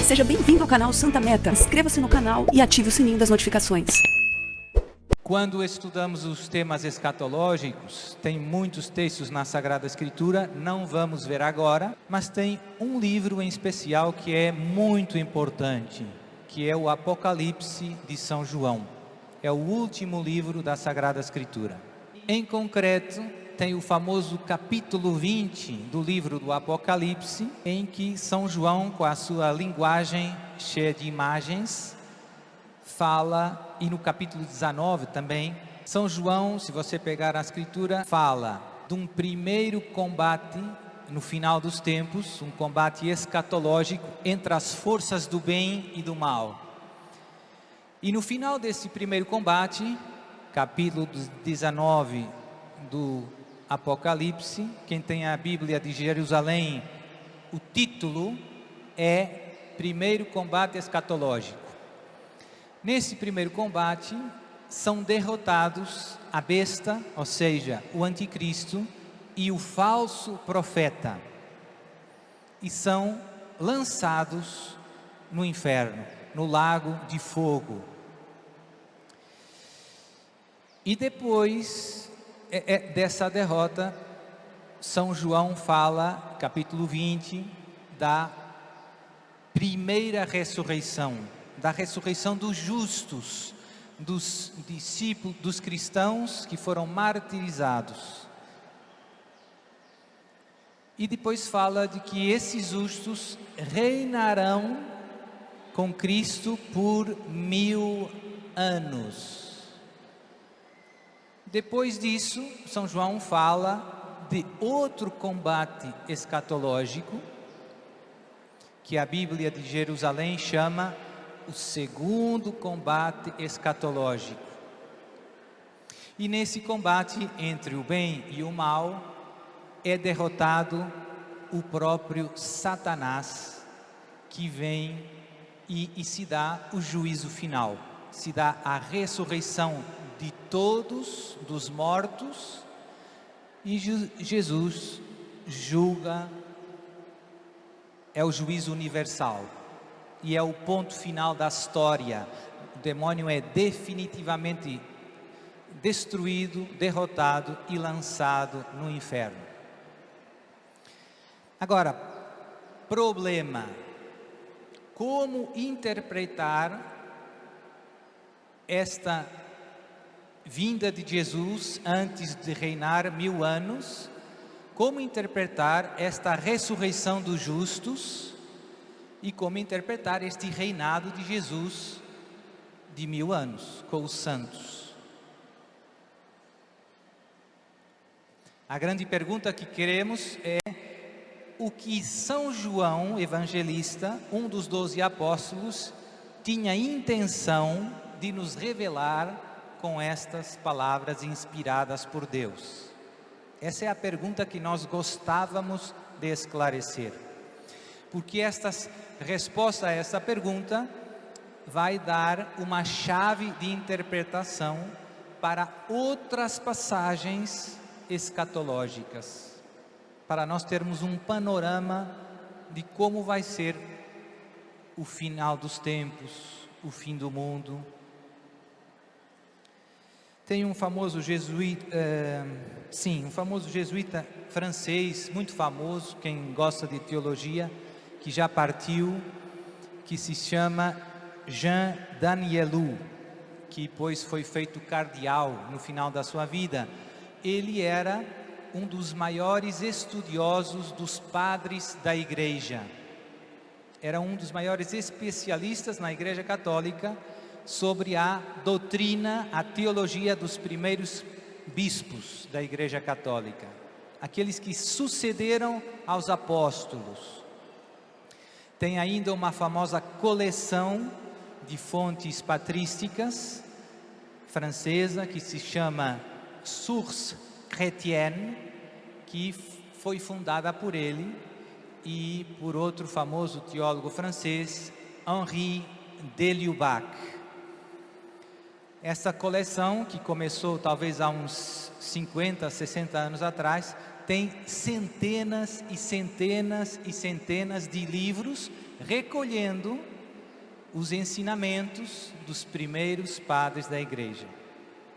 Seja bem-vindo ao canal Santa Meta. Inscreva-se no canal e ative o sininho das notificações. Quando estudamos os temas escatológicos, tem muitos textos na Sagrada Escritura, não vamos ver agora, mas tem um livro em especial que é muito importante, que é o Apocalipse de São João. É o último livro da Sagrada Escritura. Em concreto, tem o famoso capítulo 20 do livro do Apocalipse, em que São João, com a sua linguagem cheia de imagens, fala, e no capítulo 19 também, São João, se você pegar a escritura, fala de um primeiro combate no final dos tempos, um combate escatológico entre as forças do bem e do mal. E no final desse primeiro combate, capítulo 19 do Apocalipse, quem tem a Bíblia de Jerusalém, o título é Primeiro Combate Escatológico. Nesse primeiro combate, são derrotados a besta, ou seja, o anticristo, e o falso profeta, e são lançados no inferno, no lago de fogo. E depois dessa derrota, São João fala, capítulo 20, da primeira ressurreição, da ressurreição dos justos, dos discípulos, dos cristãos que foram martirizados. E depois fala de que esses justos reinarão com Cristo por 1000 anos. Depois disso, São João fala de outro combate escatológico, que a Bíblia de Jerusalém chama o segundo combate escatológico. E nesse combate entre o bem e o mal, é derrotado o próprio Satanás, que vem e se dá o juízo final, se dá a ressurreição de todos, dos mortos, e Jesus julga, é o juízo universal, e é o ponto final da história. O demônio é definitivamente destruído, derrotado e lançado no inferno. Agora, problema: como interpretar esta vinda de Jesus antes de reinar 1000 anos? Como interpretar esta ressurreição dos justos? E como interpretar este reinado de Jesus de 1000 anos com os santos? A grande pergunta que queremos é o que São João Evangelista, um dos 12 apóstolos, tinha intenção de nos revelar com estas palavras inspiradas por Deus. Essa é a pergunta que nós gostávamos de esclarecer, porque esta resposta a essa pergunta vai dar uma chave de interpretação para outras passagens escatológicas, para nós termos um panorama de como vai ser o final dos tempos, o fim do mundo. Tem um famoso jesuíta, um famoso jesuíta francês, muito famoso, quem gosta de teologia, que já partiu, que se chama Jean Danielou, que depois foi feito cardeal no final da sua vida. Ele era um dos maiores estudiosos dos padres da igreja. Era um dos maiores especialistas na Igreja Católica sobre a doutrina, a teologia dos primeiros bispos da Igreja Católica, aqueles que sucederam aos apóstolos. Tem ainda uma famosa coleção de fontes patrísticas francesa que se chama Sources Chrétiennes, que foi fundada por ele e por outro famoso teólogo francês, Henri de Lubac. Essa coleção, que começou talvez há uns 50, 60 anos atrás, tem centenas e centenas e centenas de livros recolhendo os ensinamentos dos primeiros padres da igreja,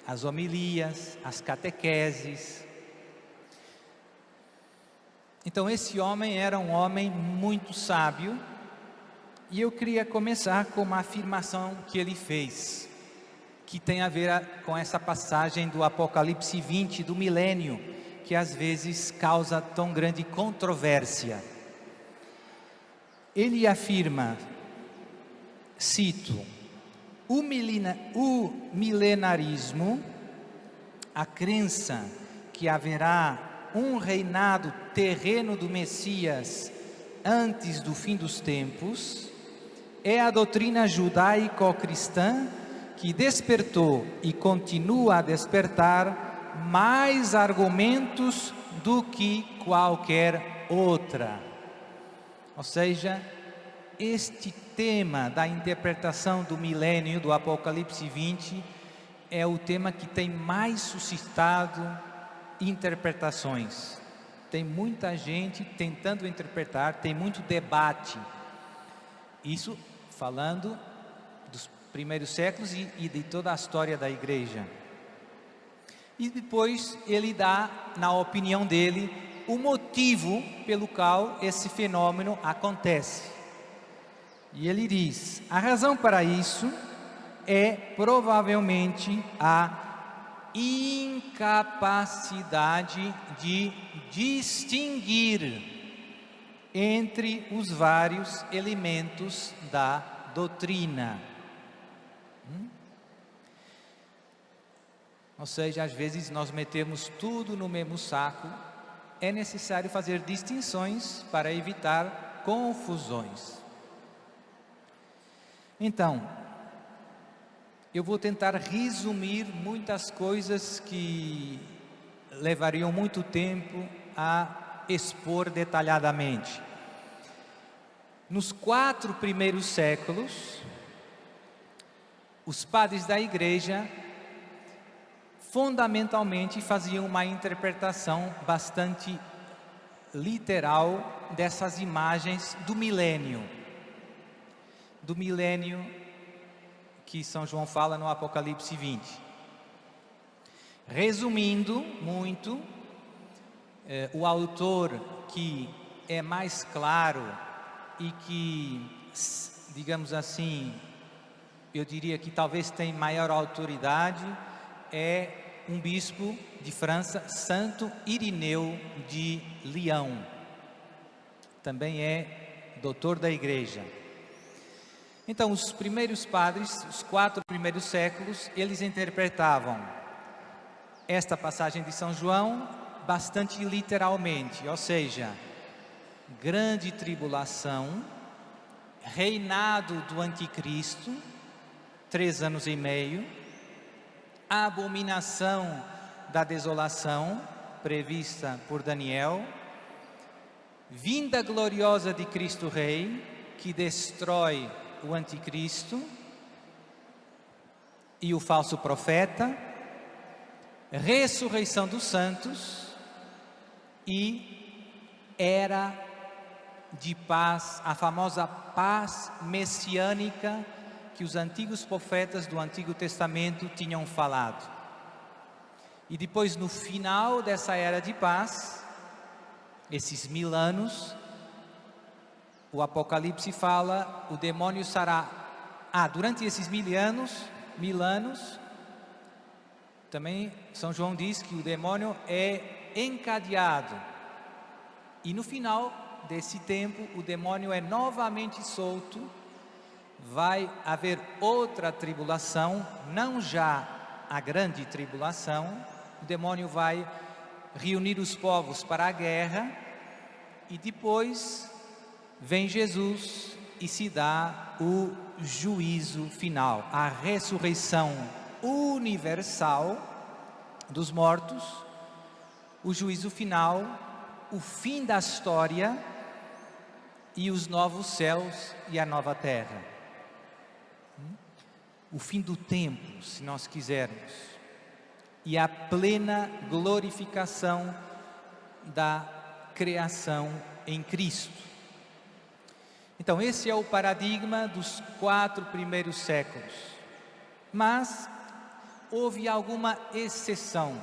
as homilias, as catequeses. Então esse homem era um homem muito sábio, e eu queria começar com uma afirmação que ele fez, que tem a ver com essa passagem do Apocalipse 20, do milênio, que às vezes causa tão grande controvérsia. Ele afirma, cito, o milenarismo, a crença que haverá um reinado terreno do Messias antes do fim dos tempos, é a doutrina judaico-cristã que despertou e continua a despertar mais argumentos do que qualquer outra. Ou seja, este tema da interpretação do milênio, do Apocalipse 20, é o tema que tem mais suscitado interpretações. Tem muita gente tentando interpretar, tem muito debate. Isso falando dos primeiros séculos e de toda a história da igreja. E depois ele dá, na opinião dele, o motivo pelo qual esse fenômeno acontece. E ele diz, a razão para isso é provavelmente a incapacidade de distinguir entre os vários elementos da doutrina. Ou seja, às vezes nós metemos tudo no mesmo saco. É necessário fazer distinções para evitar confusões. Então, eu vou tentar resumir muitas coisas que levariam muito tempo a expor detalhadamente. Nos 4 primeiros séculos, os padres da igreja fundamentalmente faziam uma interpretação bastante literal dessas imagens do milênio que São João fala no Apocalipse 20. Resumindo muito, o autor que é mais claro e que, digamos assim, eu diria que talvez tem maior autoridade, é um bispo de França, Santo Irineu de Lyon. Também é doutor da igreja. Então, os primeiros padres, os 4 primeiros séculos, eles interpretavam esta passagem de São João bastante literalmente, ou seja, grande tribulação, reinado do anticristo, 3 anos e meio, a abominação da desolação, prevista por Daniel, vinda gloriosa de Cristo Rei, que destrói o anticristo e o falso profeta, ressurreição dos santos e era de paz, a famosa paz messiânica que os antigos profetas do Antigo Testamento tinham falado. E depois, no final dessa era de paz, esses 1000 anos, o Apocalipse fala, o demônio será... durante esses 1000 anos, também São João diz que o demônio é encadeado. E no final desse tempo, o demônio é novamente solto. Vai haver outra tribulação, não já a grande tribulação. O demônio vai reunir os povos para a guerra e depois vem Jesus e se dá o juízo final, a ressurreição universal dos mortos, o juízo final, o fim da história e os novos céus e a nova terra. O fim do tempo, se nós quisermos, e a plena glorificação da criação em Cristo. Então, esse é o paradigma dos 4 primeiros séculos. Mas houve alguma exceção.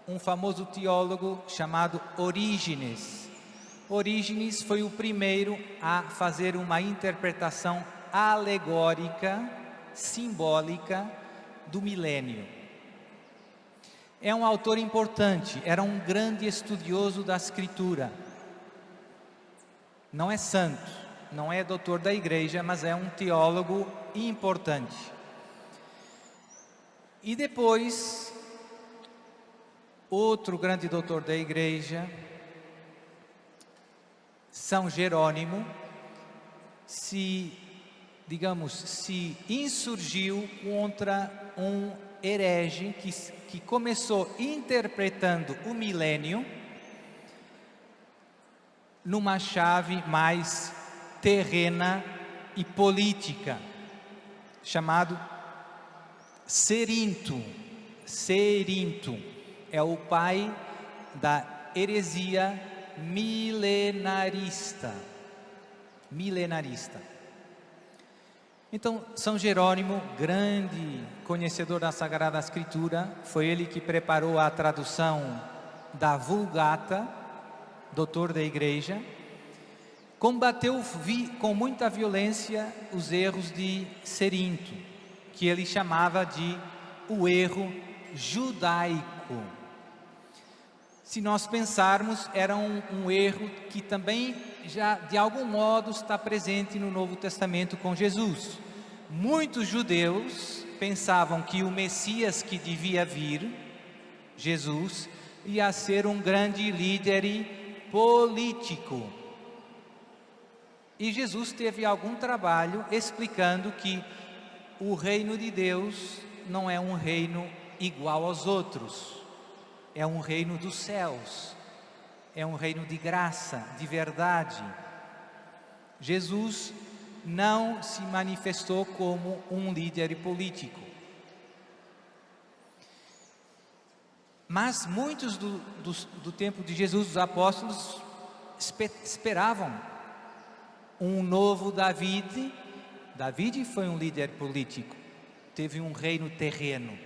Um famoso teólogo chamado Orígenes. Orígenes foi o primeiro a fazer uma interpretação alegórica, simbólica do milênio. É um autor importante, era um grande estudioso da Escritura. Não é santo, não é doutor da igreja, mas é um teólogo importante. E depois, outro grande doutor da igreja, São Jerônimo, se insurgiu contra um herege que começou interpretando o milênio numa chave mais terrena e política, chamado Cerinto. Cerinto é o pai da heresia milenarista. Então, São Jerônimo, grande conhecedor da Sagrada Escritura, foi ele que preparou a tradução da Vulgata, doutor da igreja, combateu com muita violência os erros de Cerinto, que ele chamava de o erro judaico. Se nós pensarmos, era um erro que também já de algum modo está presente no Novo Testamento com Jesus. Muitos judeus pensavam que o Messias que devia vir, Jesus, ia ser um grande líder político. E Jesus teve algum trabalho explicando que o reino de Deus não é um reino igual aos outros. É um reino dos céus, é um reino de graça, de verdade. Jesus não se manifestou como um líder político. Mas muitos do tempo de Jesus, os apóstolos, esperavam um novo David. David foi um líder político, teve um reino terreno,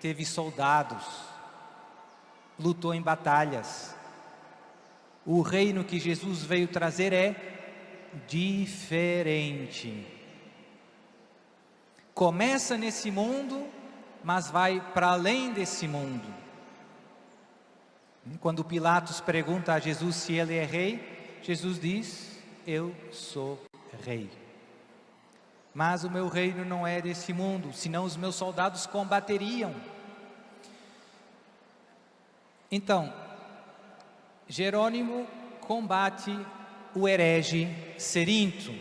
teve soldados, lutou em batalhas. O reino que Jesus veio trazer é diferente. Começa nesse mundo, mas vai para além desse mundo. Quando Pilatos pergunta a Jesus se ele é rei, Jesus diz: eu sou rei. Mas o meu reino não é desse mundo, senão os meus soldados combateriam. Então, Jerônimo combate o herege Cerinto,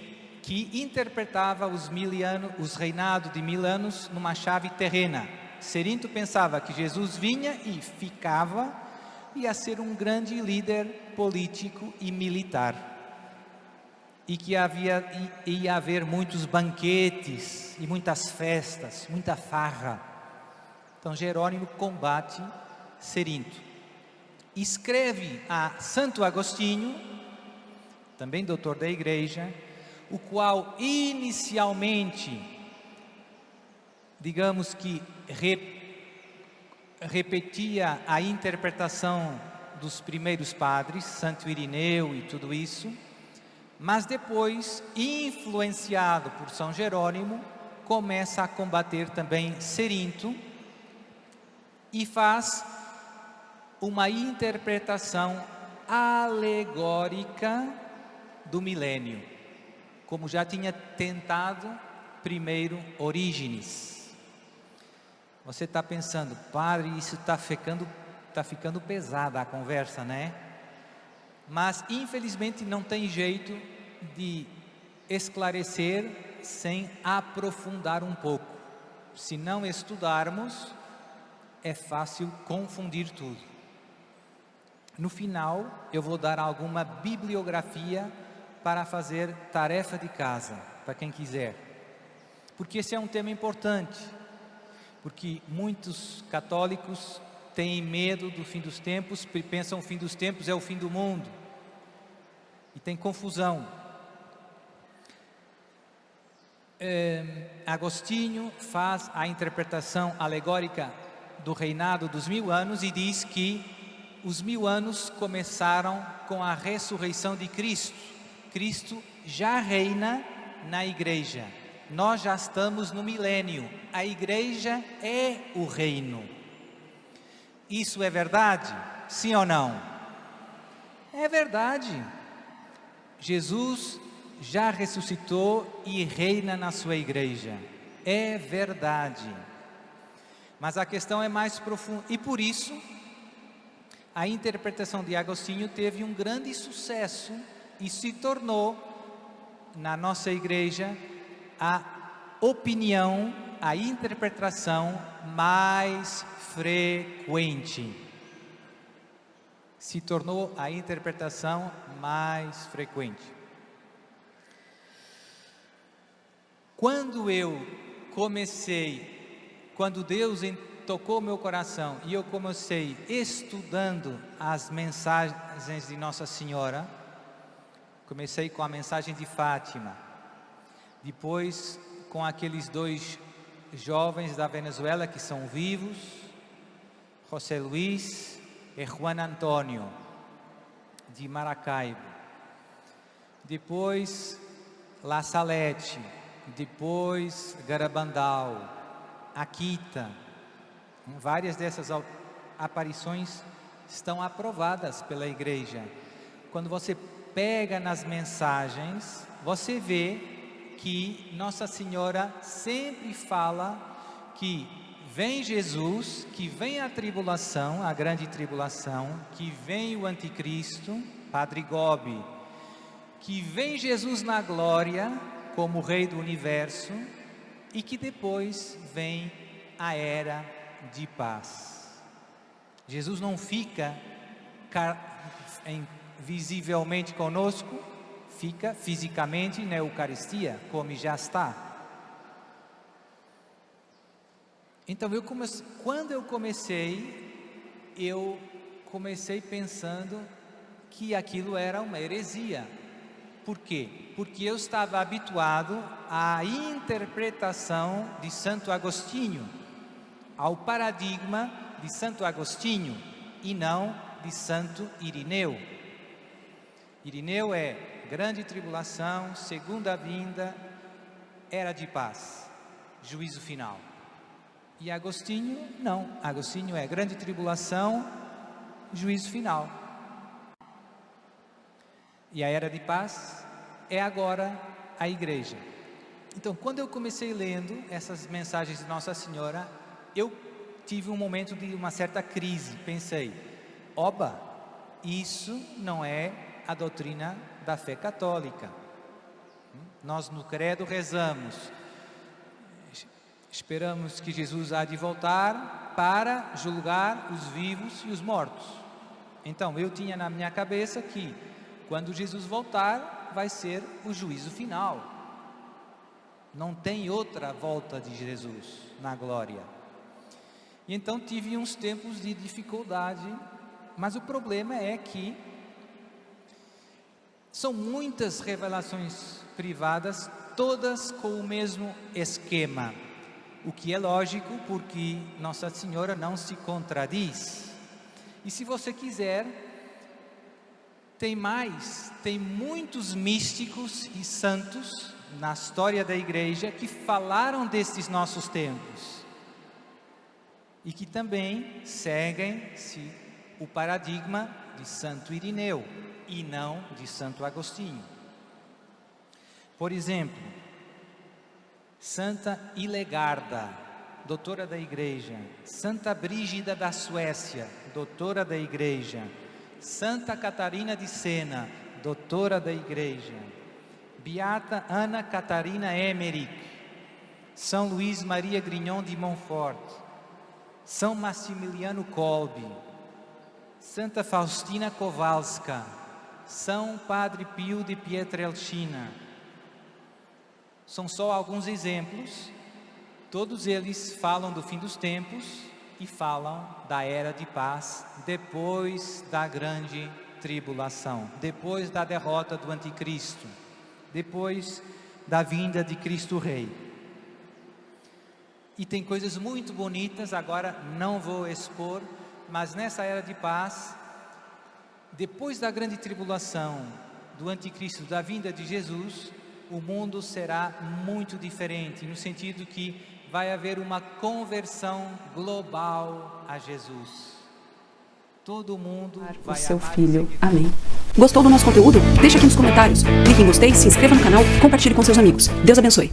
que interpretava os reinados de 1000 anos numa chave terrena. Cerinto pensava que Jesus vinha e ficava, ia ser um grande líder político e militar, e que ia haver muitos banquetes e muitas festas, muita farra. Então Jerônimo combate Cerinto. Escreve a Santo Agostinho, também doutor da igreja, o qual inicialmente, digamos que repetia a interpretação dos primeiros padres, Santo Irineu e tudo isso, mas depois, influenciado por São Jerônimo, começa a combater também Cerinto e faz uma interpretação alegórica do milênio, como já tinha tentado primeiro Orígenes. Você está pensando, padre, isso está ficando pesada a conversa, né? Mas infelizmente não tem jeito de esclarecer sem aprofundar um pouco. Se não estudarmos, é fácil confundir tudo. No final, eu vou dar alguma bibliografia para fazer tarefa de casa, para quem quiser. Porque esse é um tema importante, porque muitos católicos têm medo do fim dos tempos, pensam que o fim dos tempos é o fim do mundo, e tem confusão. Agostinho faz a interpretação alegórica do reinado dos 1000 anos e diz que os 1000 anos começaram com a ressurreição de Cristo. Cristo já reina na igreja. Nós já estamos no milênio. A igreja é o reino. Isso é verdade? Sim ou não? É verdade. Jesus já ressuscitou e reina na sua igreja. É verdade. Mas a questão é mais profunda. E por isso, a interpretação de Agostinho teve um grande sucesso e se tornou, na nossa igreja, a opinião, a interpretação mais frequente. Se tornou a interpretação mais frequente. Quando Deus tocou meu coração e eu comecei estudando as mensagens de Nossa Senhora, comecei com a mensagem de Fátima, depois com aqueles 2 jovens da Venezuela que são vivos, José Luís e Juan Antônio, de Maracaibo, depois La Salete, depois Garabandal, Akita. Várias dessas aparições estão aprovadas pela igreja. Quando você pega nas mensagens, você vê que Nossa Senhora sempre fala que vem Jesus, que vem a tribulação, a grande tribulação, que vem o anticristo, Padre Gobi, que vem Jesus na glória como Rei do Universo e que depois vem a era de paz. Jesus não fica visivelmente conosco, fica fisicamente na Eucaristia, como já está. Então, quando eu comecei pensando que aquilo era uma heresia. Por quê? Porque eu estava habituado à interpretação de Santo Agostinho, ao paradigma de Santo Agostinho e não de Santo Irineu. Irineu é grande tribulação, segunda vinda, era de paz, juízo final. E Agostinho não, Agostinho é grande tribulação, juízo final. E a era de paz é agora a igreja. Então, quando eu comecei lendo essas mensagens de Nossa Senhora, eu tive um momento de uma certa crise. Pensei, oba, isso não é a doutrina da fé católica. Nós no credo rezamos, esperamos que Jesus há de voltar para julgar os vivos e os mortos. Então, eu tinha na minha cabeça que quando Jesus voltar, vai ser o juízo final. Não tem outra volta de Jesus na glória. E então tive uns tempos de dificuldade, mas o problema é que são muitas revelações privadas, todas com o mesmo esquema. O que é lógico, porque Nossa Senhora não se contradiz. E se você quiser, tem muitos místicos e santos na história da igreja que falaram destes nossos tempos e que também seguem-se o paradigma de Santo Irineu e não de Santo Agostinho. Por exemplo, Santa Ilegarda, doutora da igreja, Santa Brígida da Suécia, doutora da igreja, Santa Catarina de Sena, doutora da igreja, Beata Ana Catarina Emmerich, São Luís Maria Grignon de Montfort, São Massimiliano Kolbe, Santa Faustina Kowalska, São Padre Pio de Pietrelcina. São só alguns exemplos, todos eles falam do fim dos tempos e falam da era de paz depois da grande tribulação, depois da derrota do anticristo, depois da vinda de Cristo Rei. E tem coisas muito bonitas, agora não vou expor, mas nessa era de paz, depois da grande tribulação, do anticristo, da vinda de Jesus, o mundo será muito diferente, no sentido que vai haver uma conversão global a Jesus. Todo mundo vai o seu amar filho. e seguir. Amém. Gostou do nosso conteúdo? Deixa aqui nos comentários. Clique em gostei, se inscreva no canal, compartilhe com seus amigos. Deus abençoe.